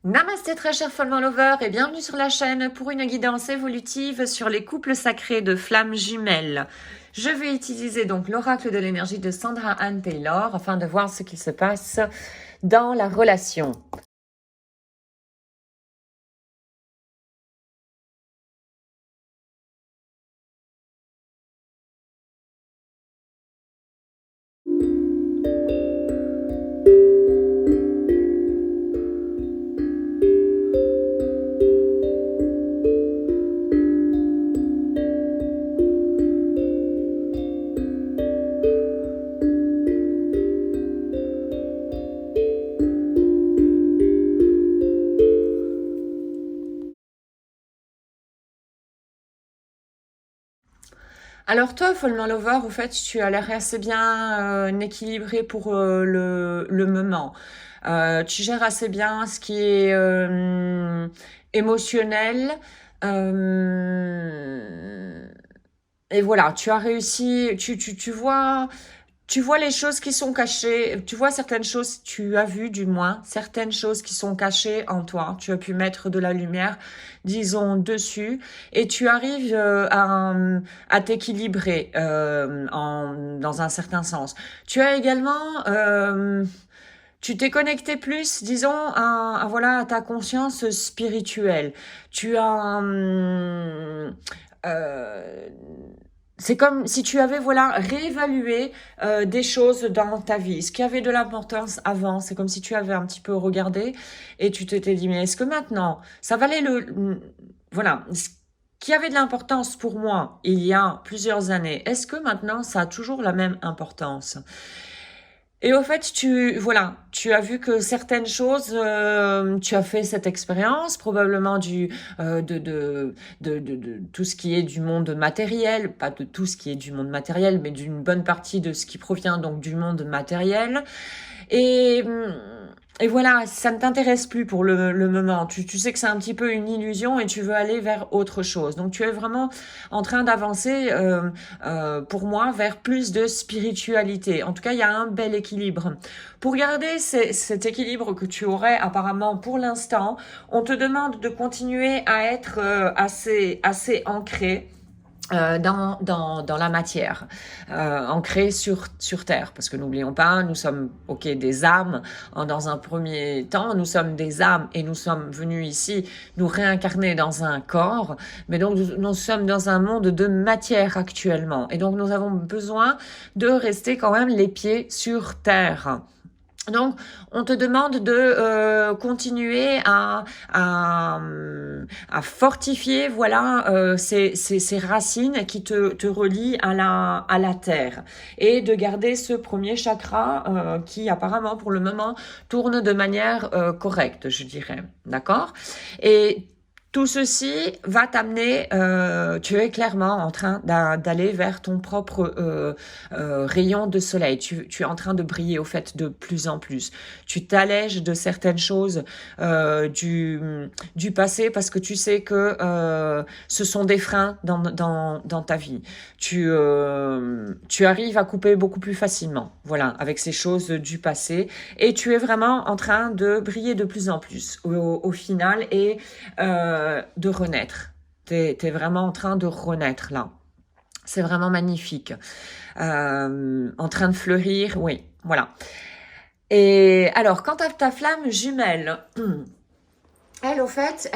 Namasté très cher Follow Lover et bienvenue sur la chaîne pour une guidance évolutive sur les couples sacrés de flammes jumelles. Je vais utiliser donc l'oracle de l'énergie de Sandra Anne Taylor afin de voir ce qu'il se passe dans la relation. Alors toi, Follow Lover, au fait, tu as l'air assez bien équilibré pour le moment. Tu gères assez bien ce qui est émotionnel. Et voilà, tu as réussi, tu vois les choses qui sont cachées, tu vois certaines choses, tu as vu du moins, certaines choses qui sont cachées en toi. Tu as pu mettre de la lumière, disons, dessus, et tu arrives à t'équilibrer dans un certain sens. Tu as également... tu t'es connecté plus, disons, voilà, à ta conscience spirituelle. Tu as... euh, c'est comme si tu avais voilà réévalué des choses dans ta vie, ce qui avait de l'importance avant. C'est comme si tu avais un petit peu regardé et tu t'étais dit mais est-ce que maintenant ça valait voilà ce qui avait de l'importance pour moi il y a plusieurs années. Est-ce que maintenant ça a toujours la même importance? Et au fait, tu as vu que certaines choses, tu as fait cette expérience, probablement de tout ce qui est du monde matériel, pas de tout ce qui est du monde matériel, mais d'une bonne partie de ce qui provient donc du monde matériel. Et, et voilà, ça ne t'intéresse plus pour le moment. Tu sais que c'est un petit peu une illusion et tu veux aller vers autre chose. Donc tu es vraiment en train d'avancer, pour moi, vers plus de spiritualité. En tout cas, il y a un bel équilibre. Pour garder cet équilibre que tu aurais apparemment pour l'instant, on te demande de continuer à être assez ancré dans la matière, ancrée sur Terre. Parce que n'oublions pas, nous sommes des âmes. Dans un premier temps, nous sommes des âmes et nous sommes venus ici nous réincarner dans un corps. Mais donc, nous sommes dans un monde de matière actuellement. Et donc, nous avons besoin de rester quand même les pieds sur Terre. Donc, on te demande de continuer à fortifier, voilà, ces racines qui te relient à la terre, et de garder ce premier chakra qui apparemment pour le moment tourne de manière correcte, je dirais, d'accord? Et tout ceci va t'amener, tu es clairement en train d'aller vers ton propre rayon de soleil. Tu es en train de briller au fait de plus en plus. Tu t'allèges de certaines choses du passé parce que tu sais que ce sont des freins dans ta vie. Tu arrives à couper beaucoup plus facilement, voilà, avec ces choses du passé, et tu es vraiment en train de briller de plus en plus au final, et de renaître. T'es vraiment en train de renaître là. C'est vraiment magnifique. En train de fleurir, oui, voilà. Et alors, quant à ta flamme jumelle, elle, au fait,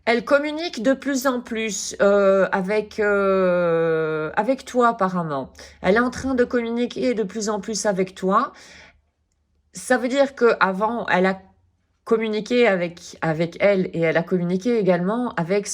elle communique de plus en plus avec toi apparemment. Elle est en train de communiquer de plus en plus avec toi. Ça veut dire que avant, elle a communiqué avec elle, et elle a communiqué également avec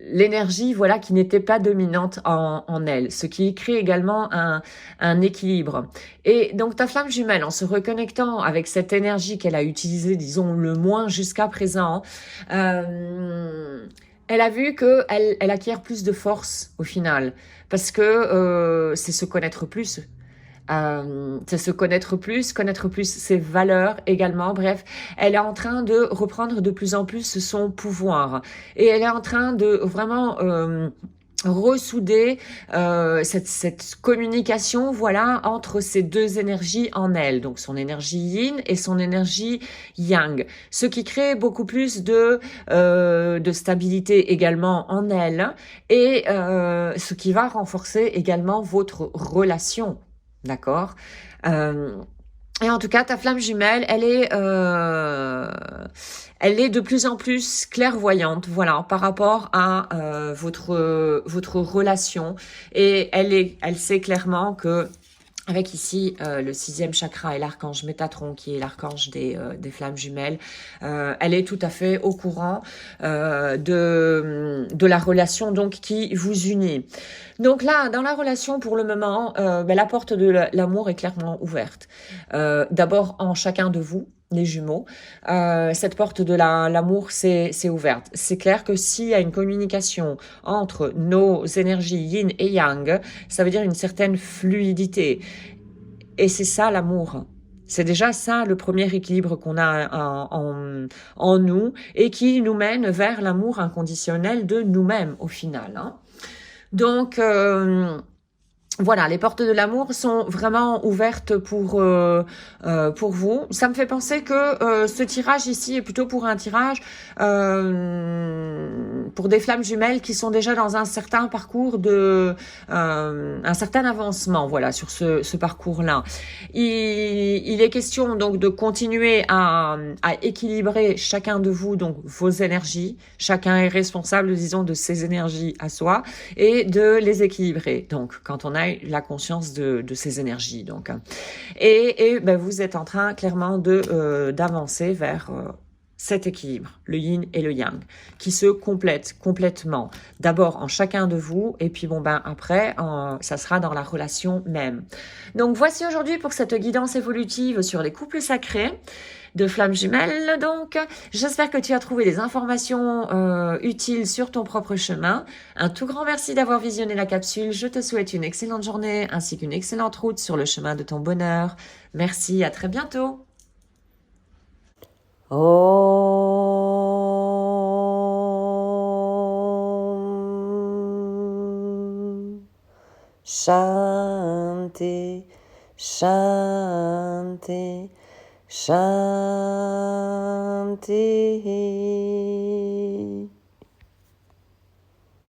l'énergie, voilà, qui n'était pas dominante en elle, ce qui crée également un équilibre. Et donc ta flamme jumelle, en se reconnectant avec cette énergie qu'elle a utilisée, disons, le moins jusqu'à présent, elle a vu que elle acquiert plus de force au final, parce que c'est se connaître plus. C'est se connaître plus ses valeurs également. Bref, elle est en train de reprendre de plus en plus son pouvoir, et elle est en train de vraiment ressouder cette communication, voilà, entre ces deux énergies en elle, donc son énergie yin et son énergie yang, ce qui crée beaucoup plus de stabilité également en elle, et ce qui va renforcer également votre relation, d'accord. euh, et en tout cas, ta flamme jumelle, elle est de plus en plus clairvoyante, voilà, par rapport à votre relation. Et elle sait clairement que, avec ici le 6e chakra et l'archange Métatron, qui est l'archange des flammes jumelles, elle est tout à fait au courant de la relation donc qui vous unit. Donc là, dans la relation, pour le moment, la porte de l'amour est clairement ouverte. D'abord en chacun de vous, les jumeaux, cette porte de l'amour c'est ouverte. C'est clair que s'il y a une communication entre nos énergies yin et yang, ça veut dire une certaine fluidité. Et c'est ça l'amour. C'est déjà ça le premier équilibre qu'on a en nous et qui nous mène vers l'amour inconditionnel de nous-mêmes au final. Hein. Donc, voilà, les portes de l'amour sont vraiment ouvertes pour vous. Ça me fait penser que ce tirage ici est plutôt pour un tirage pour des flammes jumelles qui sont déjà dans un certain parcours un certain avancement, voilà, sur ce parcours-là. Il est question donc de continuer à équilibrer chacun de vous, donc vos énergies. Chacun est responsable, disons, de ses énergies à soi et de les équilibrer. Donc, quand on a la conscience de ces énergies, donc. Et vous êtes en train clairement d'avancer vers cet équilibre, le yin et le yang, qui se complètent complètement. D'abord en chacun de vous, et puis après, ça sera dans la relation même. Donc voici aujourd'hui pour cette guidance évolutive sur les couples sacrés de flammes jumelles. Donc, j'espère que tu as trouvé des informations utiles sur ton propre chemin. Un tout grand merci d'avoir visionné la capsule. Je te souhaite une excellente journée ainsi qu'une excellente route sur le chemin de ton bonheur. Merci, à très bientôt. Om Shanti Shanti Shanti